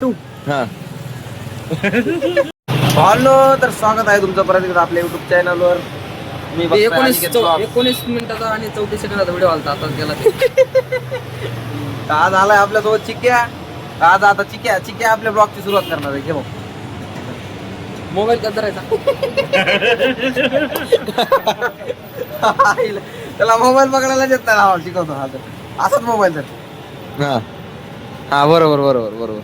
हा हॅलो, तर स्वागत आहे तुमचं परत एकदा आपल्या युट्यूब चॅनलवर. मी 19 मिनिटाचा आणि 34 सेकंदाचा व्हिडिओ आलता आता गेला. आज आलाय आपल्यासोबत चिक्या. आज आता चिक्या आपल्या ब्लॉगची सुरुवात करणार आहे. घेऊ मोबाईल कसा करायचा त्याला मोबाईल पकडायला देत नाही. शिकवतो हा तर असाच मोबाईल तर. हा हा बरोबर बरोबर बरोबर.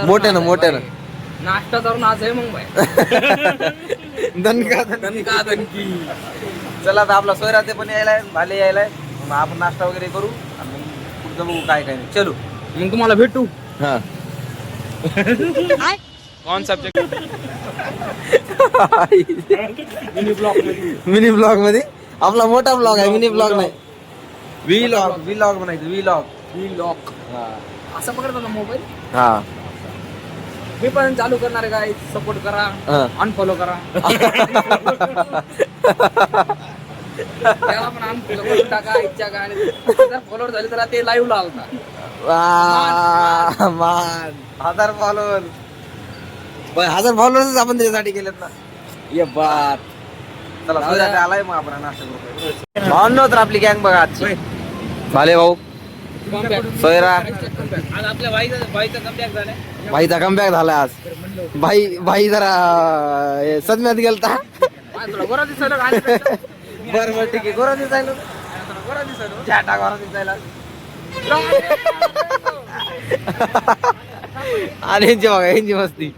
मोठ्यानं नाश्ता करून आज आहे मग दणका दणकी. चला आता आपला सोयरा ते पण यायलाय, भाले यायलाय. मग आपण नाश्ता वगैरे करू आणि मग पुढचं बघू काय काय नाही. चलो मग तुम्हाला भेटू. हा ऑन सब्जेक्ट मिनी ब्लॉग मध्ये. आपला मोठा ब्लॉग आहे, मिनी ब्लॉग नाही. व्लॉग म्हणायचं. व्लॉग असं पकडतो ना मोबाईल. हा मी पण चालू करणार आहे. काय सपोर्ट करा, अनफॉलो करा. त्याला पण अनफॉलो करून टाका. इच्छा काय जर फॉलोअर झाले तर ते लाईव्ह लावता. हजार फॉलोअर्स आपण त्याच्यासाठी केलेत ना. ये बात. चला सोयरा आलाय, मग आपण नाश्ता करू. भावनो तर आपली गँग बघा आजची. भाले भाऊ, सोयरा. आज आपल्या बाईचा कमबॅक झालाय. भाईचा कमबॅक झाला आज. भाई जरा सदम्यात गेलता. गोरा दिसायला बरं ठीक आहे. गोरा दिसायला छाटा गोरा दिसायला. आणि यांची बघा, यांची मस्ती.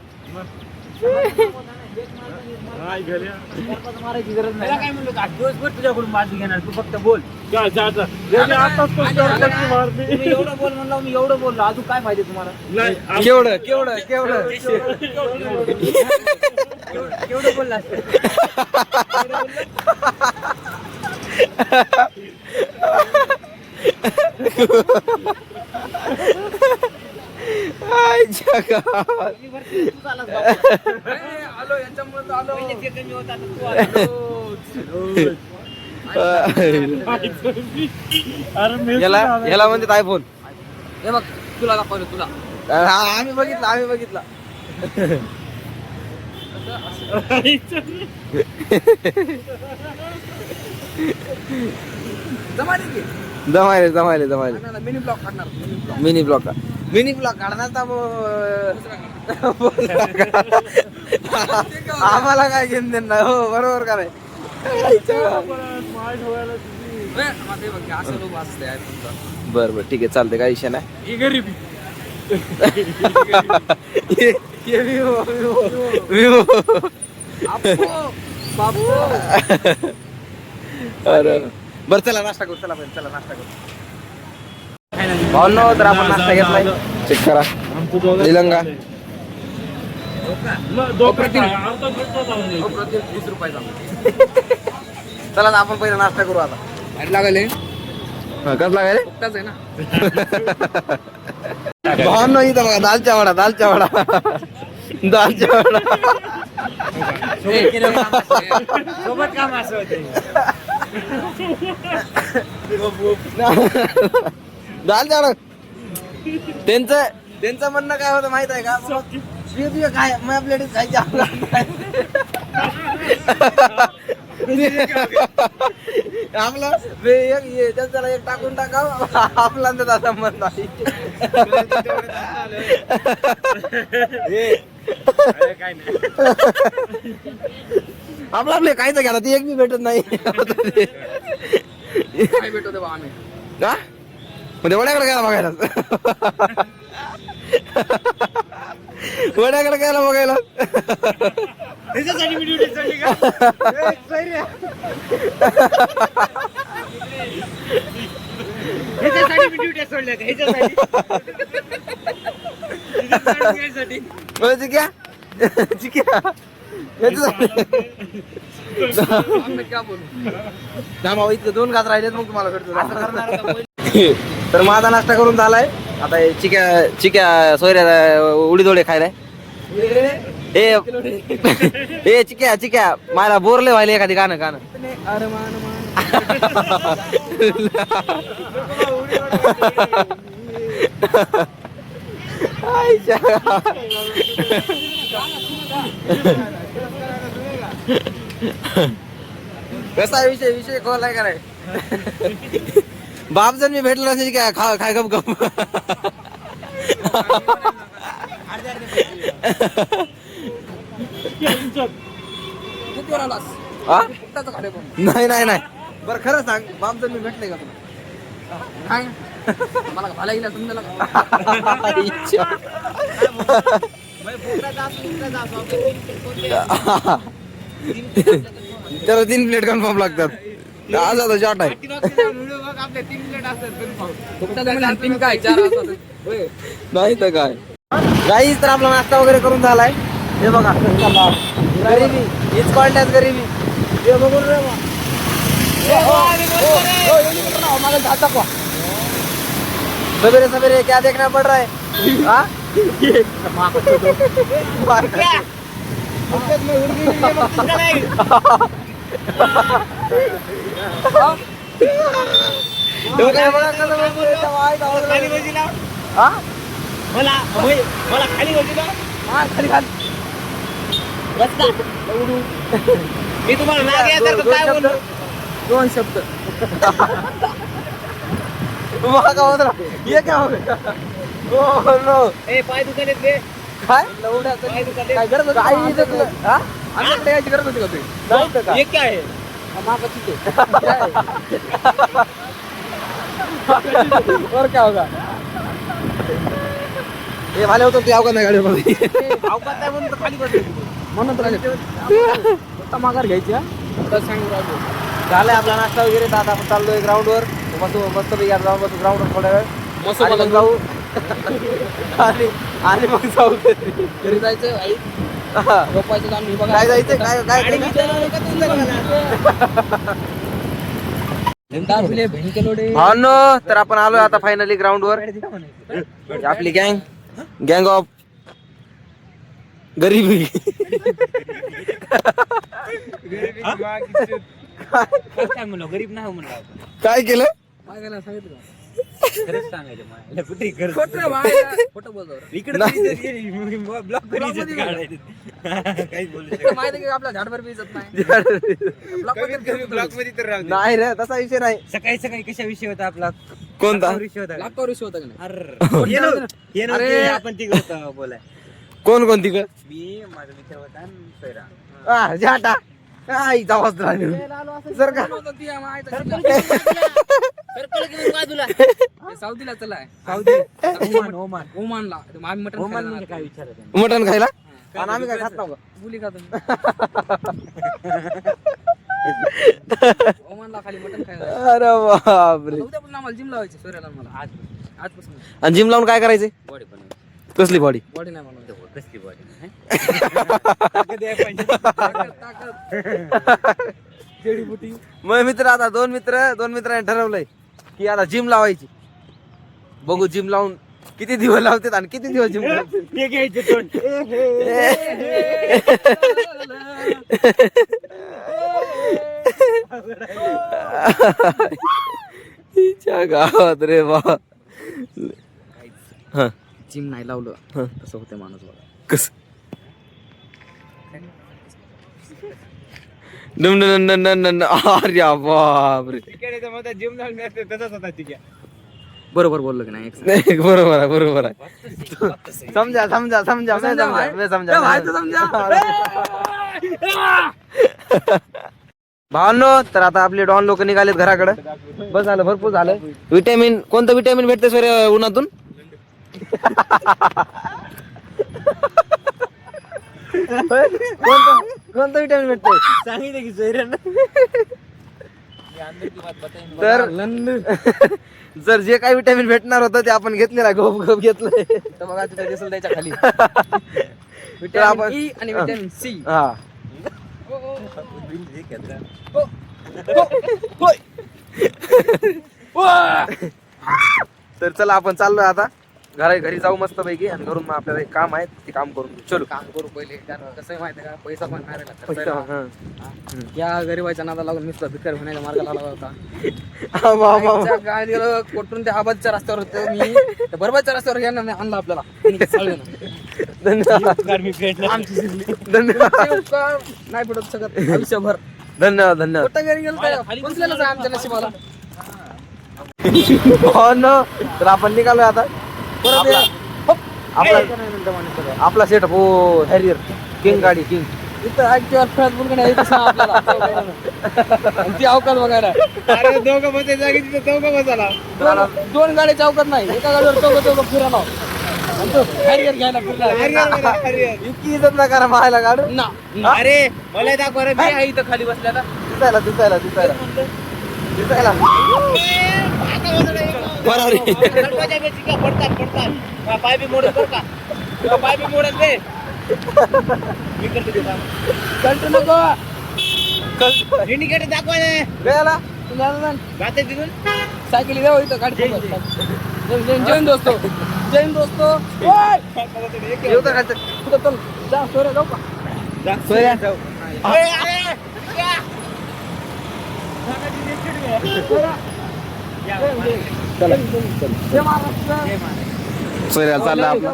मारायची गरज नाही. काय म्हणलो का दिवसभर तुझ्याकडून माझी घेणार, तू फक्त बोल. एवढं बोल म्हणलं मी, एवढं बोललो. अजून काय पाहिजे तुम्हाला? केवढं केवढं बोलला आलो यांच्यामुळे तर आलो. याला म्हणतात आयफोन. हे बघ तुला दाखवलं तुला. आम्ही बघितला. जमायले. मिनी ब्लॉक काढणार तर आम्हाला काय घेऊन देणार. हो बरोबर का नाही. बर ठीक आहे, चालतंय. काही विषय नाही. बरं चला नाश्ता करू. भावनो तर आपण नाश्ता घेतलाय. चेक करा. निलंगा 20 रुपयाचा. चला ना आपण पहिला नाश्ता करू आता. भारी लागले. कसं लागायले? फक्तच आहे ना. भावनो इथं बघा, दालच्या वडा. सोबत काम असं होते. दालच्या वडा. त्यांचं म्हणणं काय होतं माहित आहे का? काय मग लेडीज खायची आपला त्याला एक टाकून टाकाव. आपला त्याचा संबंध नाही. आपले काहीच घ्या ती एक बी भेटत नाही. काय भेटतो तेव्हा आम्ही का म्हणजे वड्याकडे गेला बघायला. वड्याकडे गेला बघायला. इतकं 2 घास राहिलेत, मग तुम्हाला भेटतो. तर माझा नाश्ता करून झालाय. आता चिक्या सोयऱ्या उडीदोडे खायलाय. ए चिक्या चिक्या मला बोरले व्हायला एखादी गाणं गाणं अरे मान मान कसा विषय विषय खोलाय का नाही बाप जर मी भेटलो नसेल काय खा काय गप गप किती वर आलास हा? फुकटाचं खाडे पण नाही नाही नाही बरं खरं सांग बाप जर मी भेटले का तुला नाही मला भाला गेला समजायला का त्याला 3 प्लेट कन्फर्म लागतात आज आता शॉर्ट आहे फुकटाचं म्हणजे तीन काय चार असतात. होय. नाही तर काय गाईच तर आपला नाश्ता वगैरे करून झालाय हे बघा गरीबी हीच कॉन्टॅक्ट गरीबी हे बघून रे बा. सवेरे सवेरे क्या देखना पड़ रहा है हाँ? हाँ? मला खाली हाँ, खाली खाली मी तुम्हाला नाग यासारखं काय बोललो 2 शब्द वहाँ का होता ये क्या हो गया ओह नो ए पाय दुकानेत रे काय पाय दुकानेत काय गरज होती काही इज्जत नाही. हा? आमच्याकडे यायची गरज होती का तुझी नाही तर काय हे काय आहे मागाची ते और क्या होगा हे भाले होतं ते अवघड नाही गाडीमध्ये अवकात आहे म्हणून तर खाली बसले म्हणून तर माघार घ्यायची हा तर सांगू राहिलो झालाय आपला नाश्ता वगैरे तर आता आपण चाललोय ग्राउंडवर मस्त पैकी जाऊन बसू ग्राउंडवर थोड्या वेळ मस्त आणि मग बघा. जाऊ आणि मग जाऊ घरी. घरी जायचं आई हा. झोपायचं काम नाही बघा काय जायचं काय काय आणि काय भेंके लोडे भावनो तर आपण आलोय आता फायनली ग्राउंडवर आपली गँग ऑफ गरीबी काय म्हणलो गरीब नाही म्हणलो काय केलं काय करायला सांगितलं खरंच सांगायचं मला कुठे खोटं बोलतो इकडे ब्लॉक माहिती की आपल्या झाडभर बी इज्जत नाही ब्लॉक मध्ये तर राहू नाही रे तसा विषय नाही सकाळी सकाळी कशा विषय होता आपला कोणता विषय होता लाखावर विषय होता का नाही अरे आपण तिघ होता बोलाय कोण कोण तिकडं मी माझा मित्र होता आणि सैरा हा जाटा आईचा आवाज राहिलो सर का साऊदीला चलाय साऊदी ओमान ओमानला आम्ही मटन ओमान काय विचारत मटण खायला आणि आम्ही काय खात नव्हतो बोली का तुम्ही ओमानला खाली मटन खायला अरे बापरे उद्या पण आम्हाला जिम लावायची सोऱ्याला मला आजपासून आणि जिम लावून काय करायचंय बॉडी बनवायची कसली बॉडी बॉडी नाही बनवते कसली बॉडी मग मित्र आता दोन मित्रांनी ठरवलंय की आता जिम लावायची बघू जिम लावून किती दिवस लावतात आणि किती दिवस जिम गावात रे बा हा जिम नाही लावलं तसं होतं माणूस बघा कस अरे बापरे जिम लावून तसंच होता ठीक आहे बरोबर बोललो की नाही नाही बरोबर आहे समजा भावांनो तर आता आपले डॉन लोक निघालेत घराकडे बस झालं भरपूर झालं विटॅमिन कोणतं विटॅमिन भेटते सर उन्हातून कोणतं विटॅमिन भेटतंय सांगितलं की सैरानं तर जर जे काही विटॅमिन भेटणार होतं ते आपण घेतलेलं गप घेतलंय तर बघा तिथे दिसेल त्याच्या खाली तर आपण विटॅमिन ई आणि विटॅमिन सी हा तर चला आपण चाललोय आता घरी जाऊ मस्त पैकी आणि घरून मग आपल्याला एक काम आहे ते काम करून घेऊ. चलो काम करू पहिले, कारण कसं आहे माहिती आहे का, पैसा पण नाही राहिला. पैसा, हा. या गरीबाच्या नादा लागून नुसतं भिकार होण्याच्या मार्गाला लागला होता. हा, वा, वा, वा. आईच्या गाडीला कोटून त्या आबादच्या रस्त्यावर होतो मी, त्या बरोबरच्या रस्त्यावर यांना मी आणलं आपल्याला. त्यांनी चालवलं. धन्यवाद आमची जिंदगी. धन्यवाद ते उपकार नाही पडत शकत आयुष्यभर. धन्यवाद धन्यवाद कुठं घरी गेलो काय पोचलेलंच आहे आमच्या नशिबाला. हो ना. तर आपण निघालोय आता परत आपला- आपला सेट हो हॅरियर किंग गाडी किंग. इथं ऍक्टिव्ह खेळत बोलून नाही इथं सांग आपल्याला. आणि ती अवकाश बघायला दोघं बसायच्या जागी तिथे चौघं बसायला. दोन गाड्याची अवकाश नाही, एका गाडीवर चौघं फिरायला आणि तो कॅरियर घ्यायला फिरला. इतकी इज्जत ना करा मायला गाडू ना अरे मला दाखव रे, मी आहे इथं खाली बसल्याला. दिसायला दिसायला दिसायला दिसायला बरोबर आहे. पडतात पाय बी मोडत बरं का, तुला पाय बी मोडत दे. मी करतो ते काम. कंट्रो नको इंडिकेटर दाखवा रे. गयाला जाते तिथून सायकली जाऊ इथं गाडी जैन दोस्तो जैन दोस्तो. ओय! येऊ तर खालचं. कुठं चल जा सोयऱ्या जाऊ का. सोयऱ्या. जय महाराष्ट्र. सोयऱ्याला चालला आपला.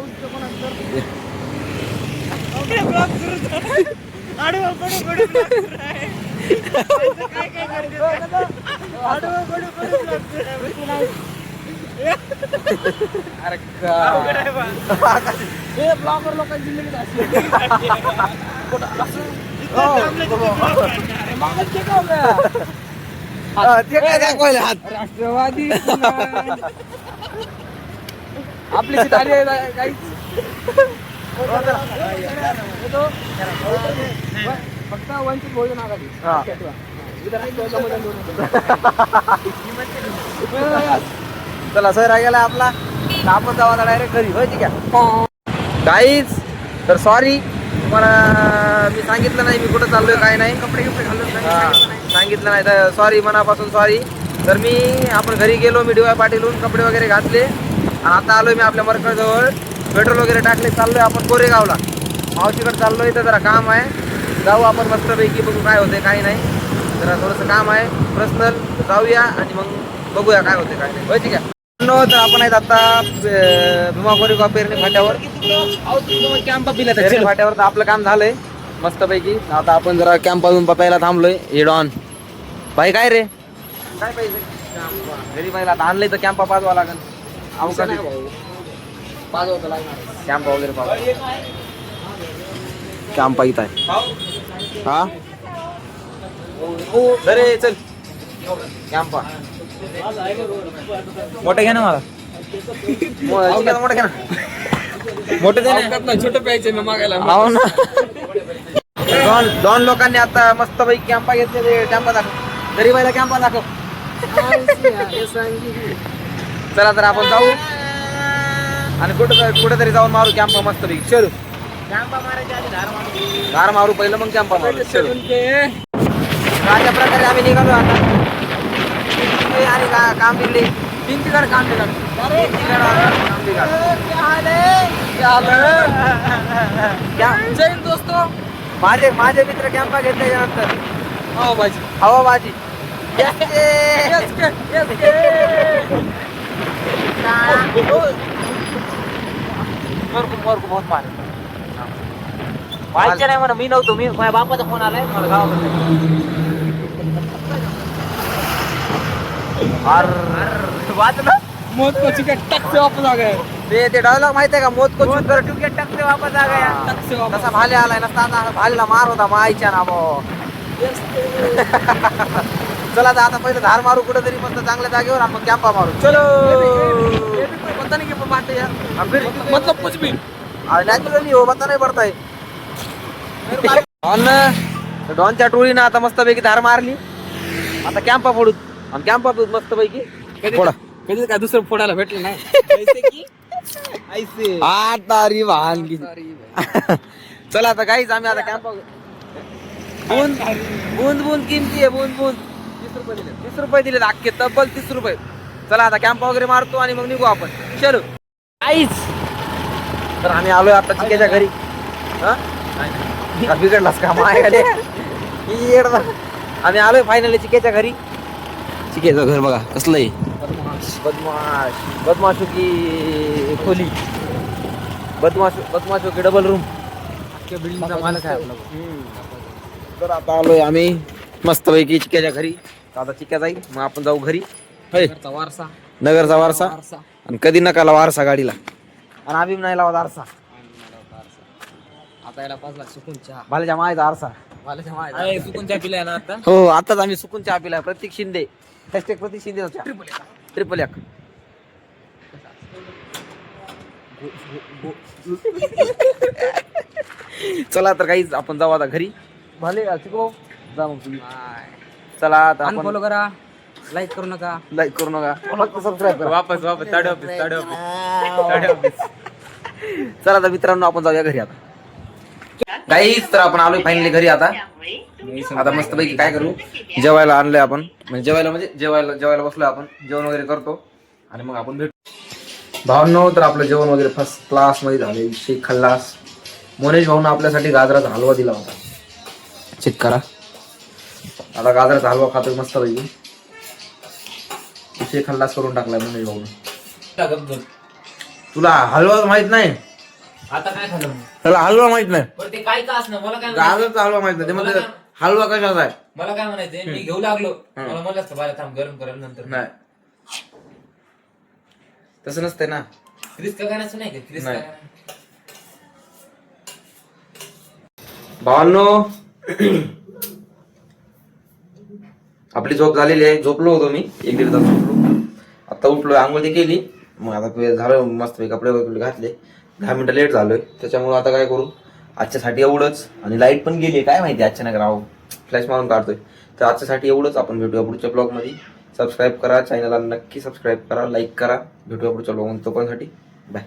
अरे हे ब्लॉगर लोकांची जिंदगी अशी आहे. मागच check out आहे. हा, ते काय दाखवायला हात. राष्ट्रवादी आपली सीट आली आहे काहीच. फक्त वंचित बहुजन आघाडी. हा. इथं नाही दोघांमध्ये दोन. चला सोयरा गेला आपला. तर आपण जाऊ आता डायरेक्ट घरी होय ठीक आहे गाईज. तर सॉरी तुम्हाला मी सांगितलं नाही मी कुठं चाललोय काय नाही. कपडे घालून हा, सांगितलं नाही तर सॉरी मनापासून सॉरी. तर मी आपण घरी गेलो, मी DY पाटीलहून कपडे वगैरे घातले आणि आता आलोय मी आपल्या मरकजवळ. पेट्रोल वगैरे टाकले, चाललोय आपण कोरेगावला. मावशीकडे चाललोय, तर जरा काम आहे. जाऊ आपण मस्तपैकी, बघू काय होते काय नाही. जरा थोडंसं काम आहे पर्सनल, जाऊया आणि मग बघूया काय होते काय नाही. होय ठीक आहे. तर आपण आहेत आता भीमा कोरेगाव पेरणी फाट्यावर. कॅम्प पेरणी फाट्यावर तर आपलं काम झालंय मस्तपैकी. आता आपण जरा कॅम्प अजून पतायला थांबलोय. हे डॉन भाई काय रे काय पाहिजे घरी पाहिजे. आता आणलंय तर कॅम्पा पाजवा लागेल. अवकाश पाच होतं लागणार. कॅम्पा वगैरे पाजवा. कॅम्पा इथं आहे. हा अरे चल कॅम्पा मोठं घ्या ना मला. मोठं घ्या ना. मोठे छोटे प्यायचे मी मागायला. हो ना. दोन लोकांनी आता मस्त पैकी कॅम्पा घेतले. कॅम्पा दाखव घरी पाहिला कॅम्पा दाखव. चला तर आपण जाऊ आणि कुठेतरी जाऊन मारू कॅम्पा मस्त पैकी. चलो धार मारू पहिलं मग कॅम्पा मारू. चलो अशा प्रकारे आम्ही निघालो आता. आणि काम निघले तीन तिकडे काम निघाल. जैन दोस्तो माझे मित्र कॅम्पा घेतल्याच्या नंतर हो भाजी हवा भाजी व्हायचं नाही म्हणा, मी नव्हतो. मी माझ्या बापाचा फोन आलाय मला गावाकडे. वाचलं मौत को चिकट टक से वापस आ गए. ते डायलॉग माहित आहे का? मोत को चूक कर टुके टकते वापस आ गया. टक से वापस. तसा भाले आलाय नसता आता भालेला मार होता माईच्या नावावर. चला आता पहिलं धार मारू कुठेतरी मस्त चांगल्या जागेवर आपण कॅम्पा मारू. चलो ये भी कोई पता नहीं क्या बात है यार. फिर मतलब कुछ भी नॅचरली हो बता नाही पडताय. डॉनच्या टोळीनं आता मस्तपैकी धार मारली. आता कॅम्पा फोडू आणि कॅम्पा मस्तपैकी फोडा. कधी काय दुसरं फोडायला भेटलं नाही. आता री वाहन चला आता काहीच आम्ही आता कॅम्पा बूंद बूंद बूंद किमती आहे. बूंद बूंद 30 रुपये दिले अख्खे तब्बल 30 रुपये. चला आता कॅम्पा वगैरे मारतो आणि मग निघू आपण. चलो. आईच तर आम्ही आलोय आता चिक्याच्या घरी. हा? का बिघडलास का मायाकडे आम्ही आलोय फायनली चिक्याच्या घरी. चिक्याचं घर बघा कसलं आहे. बदमाशो की खोली, बदमाशो की डबल रूम. बिल्डिंगचा मालक आहे आपला. तर आता आलोय आम्ही मस्त पैकी चिक्याच्या घरी. आता चिक्या जाईल मग आपण जाऊ घरी. होय, वारसा नगरचा वारसा. आणि कधी नकाला वारसा गाडीला आणि आम्ही नाही लावत आरसा. आता याला 5 लाख सुकून चहा. भाल्याच्या मायचा आरसा. अरे सुकून चहा पिलाय ना आता. हो आताच आम्ही सुकून चहा पिलाय. प्रतीक शिंदे हॅशटॅग प्रतीक शिंदे ट्रिपल एक. चला तर काहीच आपण जाऊ आता घरी. भले चिको जा मग तुम्ही. चला आता आपण फॉलो करा, लाईक करू नका, लाईक करू नका, सबस्क्राईब करा. वापस ताडे ऑफिस. चला तर मित्रांनो आपण जाऊया घरी आता. काहीच तर आपण आलोय फायनली घरी आता. आता मस्त पैकी काय करू, जेवायला आणलंय आपण. म्हणजे जेवायला बसलोय आपण. जेवण वगैरे करतो आणि मग आपण भेटू. भावांनो तर आपलं जेवण वगैरे फर्स्ट क्लास मध्ये झाले. शेख खल्लास मोनेश भाऊन आपल्यासाठी गाजराचा हलवा दिला होता. चेक करा. आता गाजराचा हलवा खातोय मस्त पैकी. शेख खल्लास करून टाकलाय मोनेश भाऊन. तुला हलवा माहित नाही. आता काय खाल्लं त्याला हलवा माहित नाही. बरं ते काय का असणं मला काय गाजराचा हलवा माहित नाही. ते म्हणजे हलवा कशाचा आहे. मला काय म्हणायचंय, मी घेऊ लागलो मला म्हणलं असतं बाहेर थांब गरम करेल नंतर. नाही तसं नसतंय ना. क्रिस्का गाण्याचं नाही का क्रिस्का नाही. भावांनो आपली झोप झालेली आहे. झोपलो होतो मी 1-1.5 तास झोपलो. आता उठलोय, आंघोळ ते केली. मग आता झालं मस्त कपडे वगैरे घातले. 10 मिनिटं लेट झालोय. त्याच्यामुळे आता काय करू, आजच्यासाठी एवढंच. आणि लाईट पण गेली काय माहिती अचानक राव. फ्लॅश मारून काढतोय. तर आजच्यासाठी एवढंच. आपण भेटूया पुढच्या ब्लॉग मध्ये. सबस्क्राईब करा चॅनलला, नक्की सबस्क्राईब करा, लाईक करा. भेटूया पुढच्या ब्लॉग मध्ये. तोपर्यंतसाठी बाय.